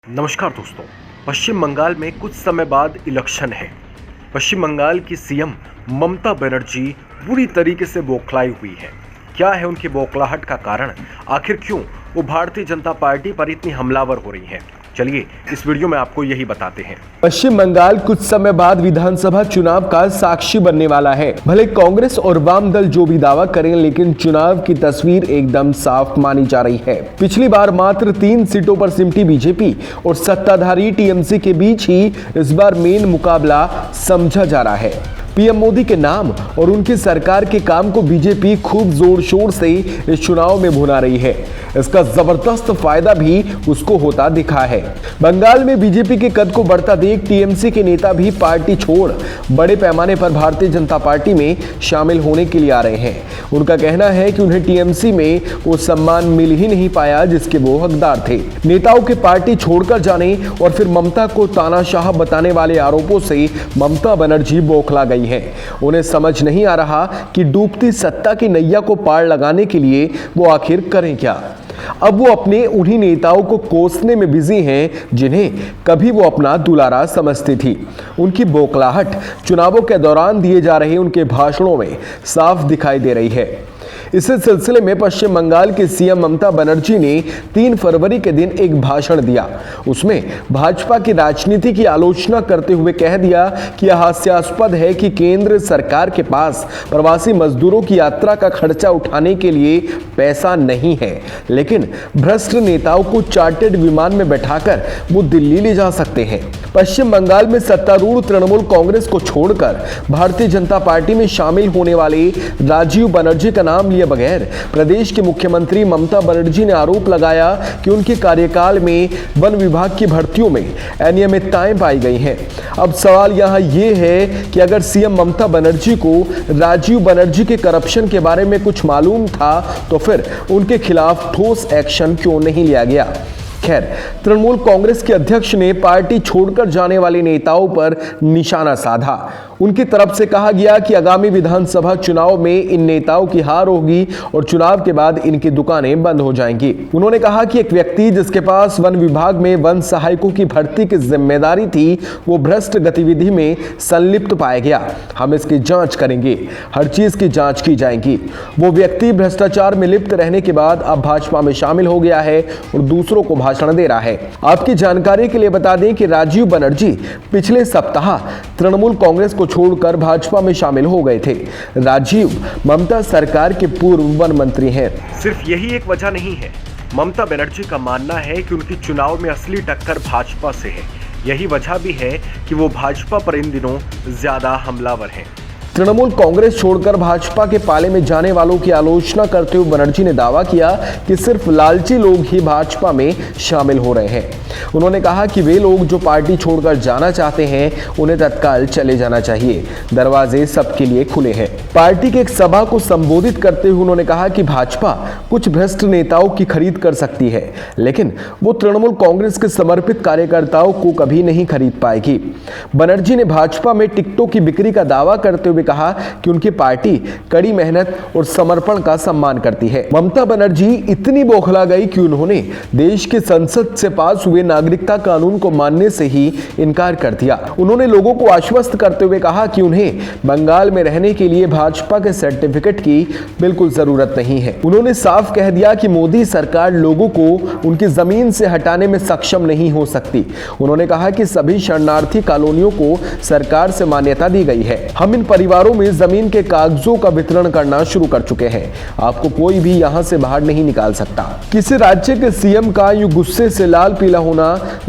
नमस्कार दोस्तों। पश्चिम बंगाल में कुछ समय बाद इलेक्शन है। पश्चिम बंगाल की सीएम ममता बनर्जी बुरी तरीके से बौखलाई हुई है। क्या है उनकी बौखलाहट का कारण? आखिर क्यों वो भारतीय जनता पार्टी पर इतनी हमलावर हो रही हैं? चलिए इस वीडियो में आपको यही बताते हैं। पश्चिम बंगाल कुछ समय बाद विधानसभा चुनाव का साक्षी बनने वाला है। भले कांग्रेस और वाम दल जो भी दावा करें, लेकिन चुनाव की तस्वीर एकदम साफ मानी जा रही है। पिछली बार मात्र 3 सीटों पर सिमटी बीजेपी और सत्ताधारी टीएमसी के बीच ही इस बार मेन मुकाबला समझा जा रहा है। पीएम मोदी के नाम और उनकी सरकार के काम को बीजेपी खूब जोर शोर से इस चुनाव में भुना रही है। इसका जबरदस्त फायदा भी उसको होता दिखा है। बंगाल में बीजेपी के कद को बढ़ता देख टीएमसी के नेता भी पार्टी छोड़ बड़े पैमाने पर भारतीय जनता पार्टी में शामिल होने के लिए आ रहे हैं। उनका कहना है कि उन्हें टीएमसी में वो सम्मान मिल ही नहीं पाया जिसके वो हकदार थे। नेताओं के पार्टी छोड़कर जाने और फिर ममता को तानाशाह बताने वाले आरोपों से ममता बनर्जी बौखला गई है। उन्हें समझ नहीं आ रहा कि डूबती सत्ता की नैया को पार लगाने के लिए वो आखिर करें क्या। अब वो अपने उन्हीं नेताओं को कोसने में बिजी हैं जिन्हें कभी वो अपना दुलारा समझती थी। उनकी बौखलाहट चुनावों के दौरान दिए जा रहे उनके भाषणों में साफ दिखाई दे रही है। इसी सिलसिले में पश्चिम बंगाल की सीएम ममता बनर्जी ने 3 फरवरी के दिन एक भाषण दिया। उसमें भाजपा की राजनीति की आलोचना करते हुए कह दिया कि यह हास्यास्पद है कि केंद्र सरकार के पास प्रवासी मजदूरों की यात्रा का खर्चा उठाने के लिए पैसा नहीं है, लेकिन भ्रष्ट नेताओं को चार्टर्ड विमान में बैठाकर वो दिल्ली ले जा सकते हैं। पश्चिम बंगाल में सत्तारूढ़ तृणमूल कांग्रेस को छोड़कर भारतीय जनता पार्टी में शामिल होने वाले राजीव बनर्जी का नाम लिए बगैर प्रदेश के मुख्यमंत्री ममता बनर्जी ने आरोप लगाया कि उनके कार्यकाल में वन विभाग की भर्तियों में अनियमितताएं पाई गई हैं। अब सवाल यहां यह है कि अगर सीएम ममता बनर्जी को राजीव बनर्जी के करप्शन के बारे में कुछ मालूम था तो फिर उनके खिलाफ ठोस एक्शन क्यों नहीं लिया गया। खैर, तृणमूल कांग्रेस के अध्यक्ष ने पार्टी छोड़कर जाने वाले नेताओं पर निशाना साधा। उनकी तरफ से कहा गया कि आगामी विधानसभा चुनाव में इन नेताओं की हार होगी और चुनाव के बाद इनकी दुकानें बंद हो जाएंगी। उन्होंने कहा कि एक व्यक्ति जिसके पास वन विभाग में वन सहायकों की भर्ती की जिम्मेदारी थी, वो भ्रष्ट गतिविधि में संलिप्त पाया गया। हम इसकी जांच करेंगे, हर चीज की जांच की जाएगी। वो व्यक्ति भ्रष्टाचार में लिप्त रहने के बाद अब भाजपा में शामिल हो गया है और दूसरों को भाषण दे रहा है। आपकी जानकारी के लिए बता दें कि राजीव बनर्जी पिछले सप्ताह तृणमूल कांग्रेस को छोड़कर भाजपा में शामिल हो गए थे। राजीव ममता सरकार के पूर्व वन मंत्री हैं। सिर्फ यही एक वजह नहीं है। ममता बनर्जी का मानना है कि उनकी चुनाव में असली टक्कर भाजपा से है। यही वजह भी है कि वो भाजपा पर इन दिनों ज्यादा हमलावर हैं। तृणमूल कांग्रेस छोड़कर भाजपा के पाले में जाने वालों की आलोचना करते हुए बनर्जी ने दावा किया कि सिर्फ लालची लोग ही भाजपा में शामिल हो रहे हैं। उन्होंने कहा कि वे लोग जो पार्टी छोड़कर जाना चाहते हैं उन्हें तत्काल चले जाना चाहिए। दरवाजे सबके लिए खुले हैं। पार्टी की एक सभा को संबोधित करते हुए उन्होंने कहा कि भाजपा कुछ भ्रष्ट नेताओं की खरीद कर सकती है, लेकिन वो तृणमूल कांग्रेस के समर्पित कार्यकर्ताओं को कभी नहीं खरीद पाएगी। बनर्जी ने भाजपा में टिकटों की बिक्री का दावा करते हुए कहा कि उनकी पार्टी कड़ी मेहनत और समर्पण का सम्मान करती है। ममता बनर्जी इतनी बौखला गई कि उन्होंने देश की संसद से पास हुए नागरिकता कानून को मानने से ही इनकार कर दिया। उन्होंने लोगों को आश्वस्त करते हुए कहा कि उन्हें बंगाल में रहने के लिए भाजपा के सर्टिफिकेट की बिल्कुल जरूरत नहीं है। उन्होंने साफ कह दिया कि मोदी सरकार लोगों को उनकी जमीन से हटाने में सक्षम नहीं हो सकती। उन्होंने कहा कि सभी शरणार्थी कॉलोनियों को सरकार से मान्यता दी गई है। हम इन परिवारों में जमीन के कागजों का वितरण करना शुरू कर चुके हैं। आपको कोई भी यहां से बाहर नहीं निकाल सकता। किसी राज्य के सीएम का यूं गुस्से से लाल पीला होना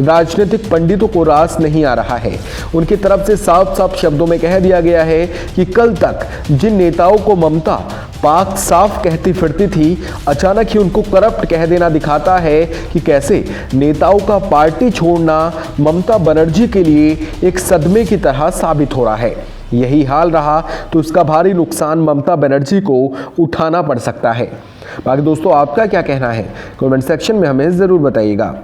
राजनीतिक पंडितों को रास नहीं आ रहा है। उनकी तरफ से साफ साफ शब्दों में कह दिया गया है कि कल तक जिन नेताओं को ममता पाक साफ कहती फिरती थी, अचानक ही उनको करप्ट कह देना दिखाता है कि कैसे नेताओं का पार्टी छोड़ना ममता बनर्जी के लिए एक सदमे की तरह साबित हो रहा है। यही हाल रहा तो उसका भारी नुकसान ममता बनर्जी को उठाना पड़ सकता है। बाकी दोस्तों, आपका क्या कहना है? कमेंट सेक्शन में हमें जरूर बताइएगा।